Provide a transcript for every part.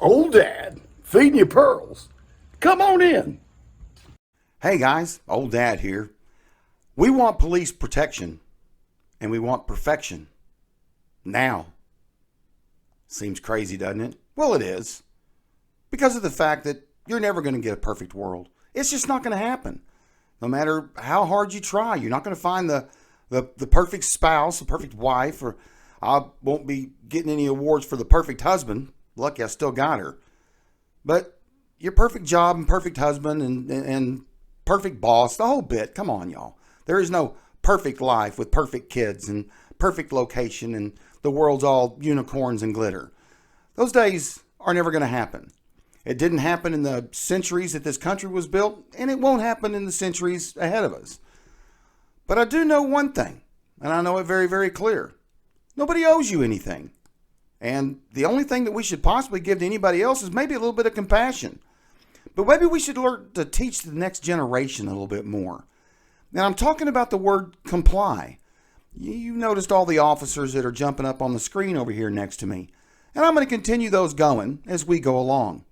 Old Dad, feeding you pearls. Come on in. Hey guys, old dad here. We want police protection and we want perfection. Now. Seems crazy, doesn't it? Well, it is. Because of the fact that you're never going to get a perfect world. It's just not going to happen. No matter how hard you try, you're not going to find the perfect spouse, the perfect wife, or I won't be getting any awards for the perfect husband. Lucky I still got her. But your perfect job and perfect husband and perfect boss, the whole bit. Come on, y'all. There is no perfect life with perfect kids and perfect location and the world's all unicorns and glitter. Those days are never going to happen. It didn't happen in the centuries that this country was built, and it won't happen in the centuries ahead of us. But I do know one thing, and I know it very, very clear. Nobody owes you anything. And the only thing that we should possibly give to anybody else is maybe a little bit of compassion. But maybe we should learn to teach the next generation a little bit more. Now, I'm talking about the word comply. You noticed all the officers that are jumping up on the screen over here next to me. And I'm going to continue those going as we go along.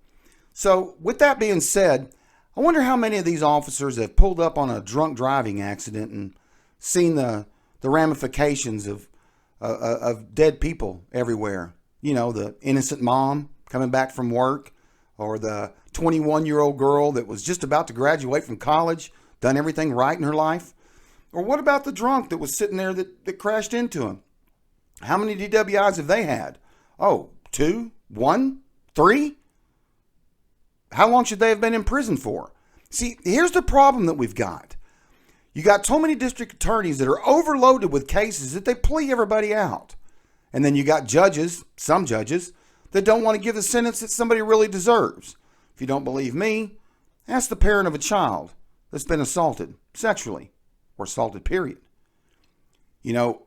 So, with that being said, I wonder how many of these officers have pulled up on a drunk driving accident and seen the ramifications of dead people everywhere. You know, the innocent mom coming back from work, or the 21-year-old girl that was just about to graduate from college, done everything right in her life. Or what about the drunk that was sitting there that crashed into him? How many DWIs have they had? Oh, 2, 1, 3? How long should they have been in prison for? See, here's the problem that we've got. You got so many district attorneys that are overloaded with cases that they plea everybody out. And then you got judges, some judges, that don't want to give the sentence that somebody really deserves. If you don't believe me, ask the parent of a child that's been assaulted sexually, or assaulted, period. You know,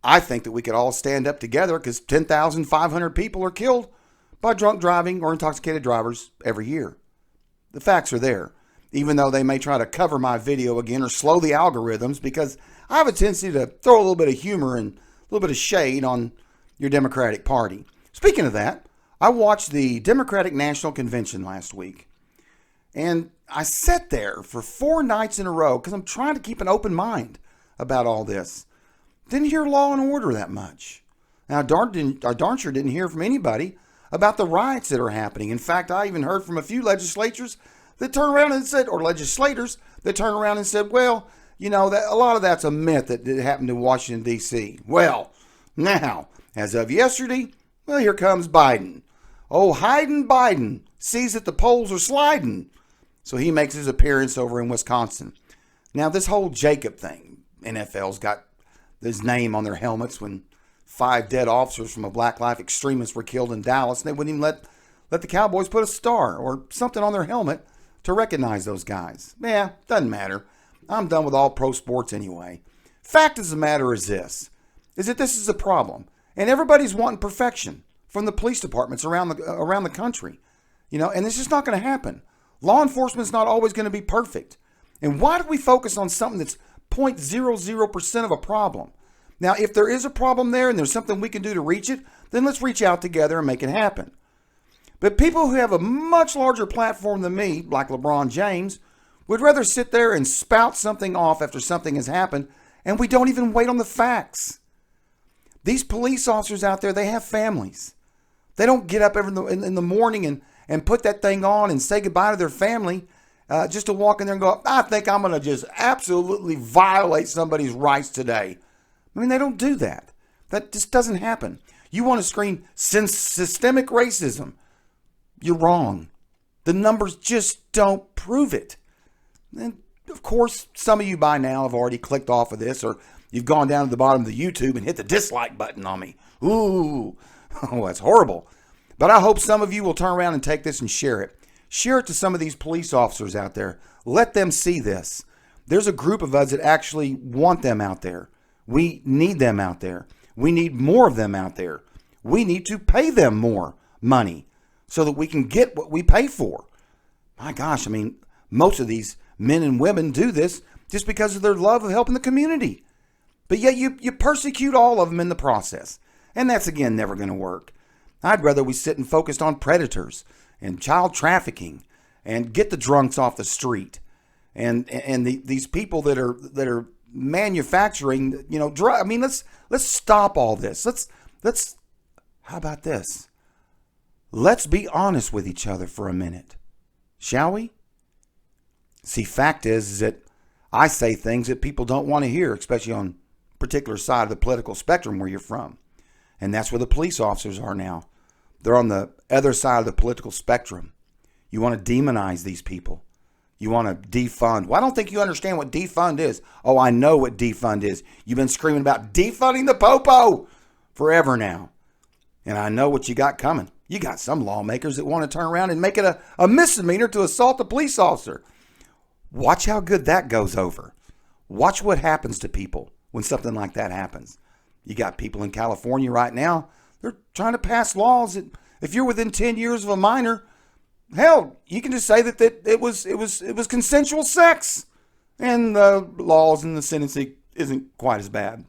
I think that we could all stand up together because 10,500 people are killed by drunk driving or intoxicated drivers every year. The facts are there, even though they may try to cover my video again or slow the algorithms, because I have a tendency to throw a little bit of humor and a little bit of shade on your Democratic Party. Speaking of that, I watched the Democratic National Convention last week, and I sat there for 4 nights in a row because I'm trying to keep an open mind about all this. Didn't hear law and order that much. Now, I darn sure didn't hear from anybody about the riots that are happening. In fact, I even heard from a few legislators that turned around and said, or legislators that turned around and said, well, you know, that a lot of that's a myth that happened in Washington, D.C. Well, now, as of yesterday, well, here comes Biden. Oh, hiding Biden sees that the polls are sliding. So he makes his appearance over in Wisconsin. Now, this whole Jacob thing, NFL's got his name on their helmets when 5 dead officers from a Black Life extremist were killed in Dallas, and they wouldn't even let the Cowboys put a star or something on their helmet to recognize those guys. Yeah, doesn't matter. I'm done with all pro sports anyway. Fact of the matter is this, is that this is a problem. And everybody's wanting perfection from the police departments around the country. You know, and it's just not going to happen. Law enforcement's not always going to be perfect. And why do we focus on something that's 0.00% of a problem? Now, if there is a problem there and there's something we can do to reach it, then let's reach out together and make it happen. But people who have a much larger platform than me, like LeBron James, would rather sit there and spout something off after something has happened, and we don't even wait on the facts. These police officers out there, they have families. They don't get up in the morning and put that thing on and say goodbye to their family just to walk in there and go, I think I'm going to just absolutely violate somebody's rights today. I mean, they don't do that. That just doesn't happen. You want to scream systemic racism. You're wrong. The numbers just don't prove it. And of course, some of you by now have already clicked off of this, or you've gone down to the bottom of the YouTube and hit the dislike button on me. Ooh, oh, that's horrible. But I hope some of you will turn around and take this and share it. Share it to some of these police officers out there. Let them see this. There's a group of us that actually want them out there. We need them out there. We need more of them out there. We need to pay them more money so that we can get what we pay for. My gosh, I mean, most of these men and women do this just because of their love of helping the community. But yet you persecute all of them in the process. And that's, again, never going to work. I'd rather we sit and focused on predators and child trafficking and get the drunks off the street and these people that are manufacturing, drug. I mean, let's stop all this. Let's how about this? Let's be honest with each other for a minute. Shall we? See, fact is that I say things that people don't want to hear, especially on a particular side of the political spectrum where you're from. And that's where the police officers are now. They're on the other side of the political spectrum. You want to demonize these people. You want to defund. Well, I don't think you understand what defund is. Oh, I know what defund is. You've been screaming about defunding the popo forever now. And I know what you got coming. You got some lawmakers that want to turn around and make it a misdemeanor to assault a police officer. Watch how good that goes over. Watch what happens to people when something like that happens. You got people in California right now. They're trying to pass laws that if you're within 10 years of a minor, hell, you can just say that it was consensual sex, and the laws and the sentencing isn't quite as bad.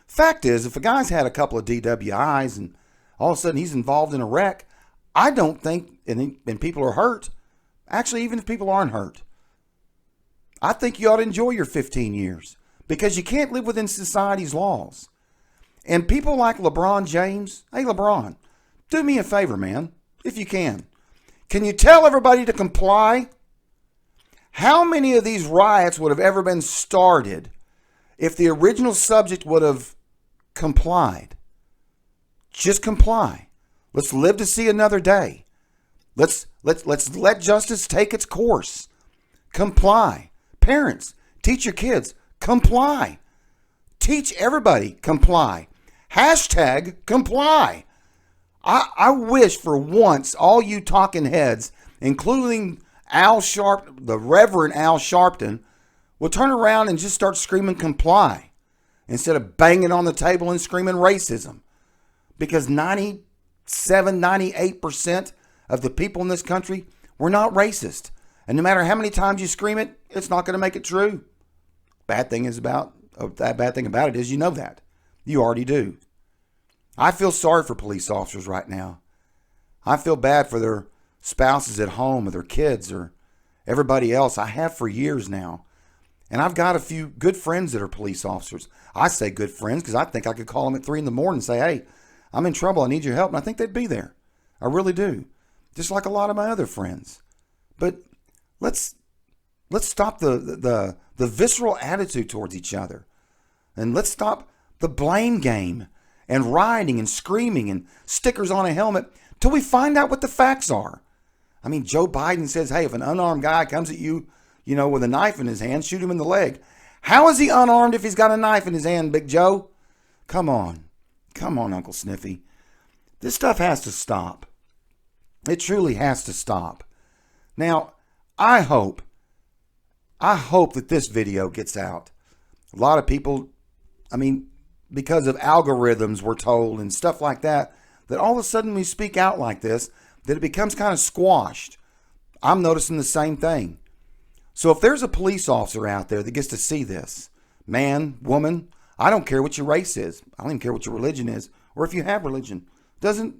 Fact is, if a guy's had a couple of DWIs and all of a sudden he's involved in a wreck, I don't think, and people are hurt. Actually, even if people aren't hurt, I think you ought to enjoy your 15 years because you can't live within society's laws. And people like LeBron James, hey, LeBron, do me a favor, man, if you can. Can you tell everybody to comply? How many of these riots would have ever been started if the original subject would have complied? Just comply. Let's live to see another day. Let's let justice take its course. Comply. Parents, teach your kids. Comply. Teach everybody. Comply. Hashtag comply. I wish for once all you talking heads, including the Reverend Al Sharpton, would turn around and just start screaming comply instead of banging on the table and screaming racism. Because 98% of the people in this country, we're not racist. And no matter how many times you scream it, it's not going to make it true. Bad thing about it is you know that. You already do. I feel sorry for police officers right now. I feel bad for their spouses at home or their kids or everybody else. I have for years now. And I've got a few good friends that are police officers. I say good friends because I think I could call them at 3 a.m. and say, hey, I'm in trouble. I need your help. And I think they'd be there. I really do. Just like a lot of my other friends. But let's stop the visceral attitude towards each other. And let's stop the blame game and rioting and screaming and stickers on a helmet till we find out what the facts are. I mean, Joe Biden says, hey, if an unarmed guy comes at you, with a knife in his hand, shoot him in the leg. How is he unarmed if he's got a knife in his hand, Big Joe? Come on. Come on, Uncle Sniffy. This stuff has to stop. It truly has to stop. Now, I hope that this video gets out. A lot of people, because of algorithms, we're told, and stuff like that all of a sudden we speak out like this, that it becomes kind of squashed. I'm noticing the same thing. So if there's a police officer out there that gets to see this, man, woman, I don't care what your race is. I don't even care what your religion is, or if you have religion. It doesn't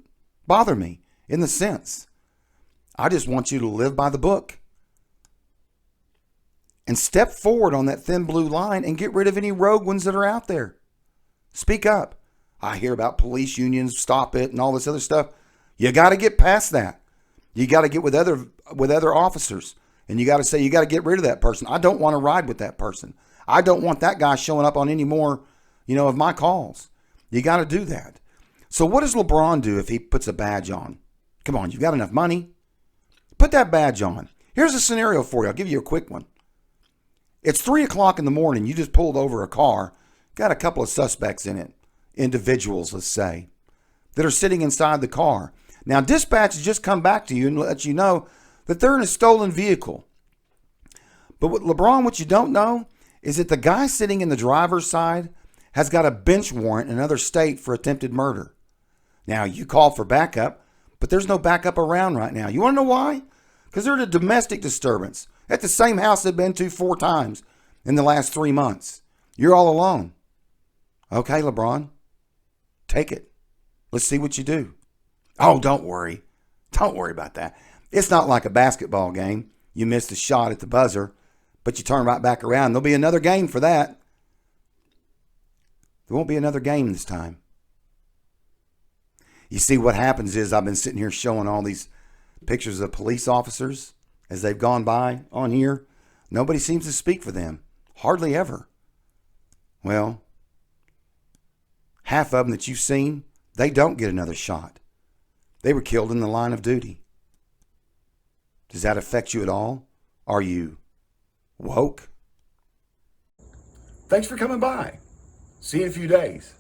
bother me in the sense. I just want you to live by the book and step forward on that thin blue line and get rid of any rogue ones that are out there. Speak up. I hear about police unions, stop it, and all this other stuff. You got to get past that. You got to get with other officers, and you got to say you got to get rid of that person. I don't want to ride with that person. I don't want that guy showing up on any more, of my calls. You got to do that. So what does LeBron do if he puts a badge on? Come on, you got enough money? Put that badge on. Here's a scenario for you. I'll give you a quick one. It's 3 o'clock in the morning. You just pulled over a car. Got a couple of suspects in it. Individuals, let's say, that are sitting inside the car. Now, dispatch has just come back to you and let you know that they're in a stolen vehicle. But with LeBron, what you don't know is that the guy sitting in the driver's side has got a bench warrant in another state for attempted murder. Now, you called for backup, but there's no backup around right now. You want to know why? Because they're in a domestic disturbance at the same house they've been to 4 times in the last 3 months. You're all alone. Okay, LeBron, take it. Let's see what you do. Oh, don't worry. Don't worry about that. It's not like a basketball game. You missed a shot at the buzzer, but you turn right back around. There'll be another game for that. There won't be another game this time. You see, what happens is I've been sitting here showing all these pictures of police officers as they've gone by on here. Nobody seems to speak for them. Hardly ever. Well, half of them that you've seen, they don't get another shot. They were killed in the line of duty. Does that affect you at all? Are you woke? Thanks for coming by. See you in a few days.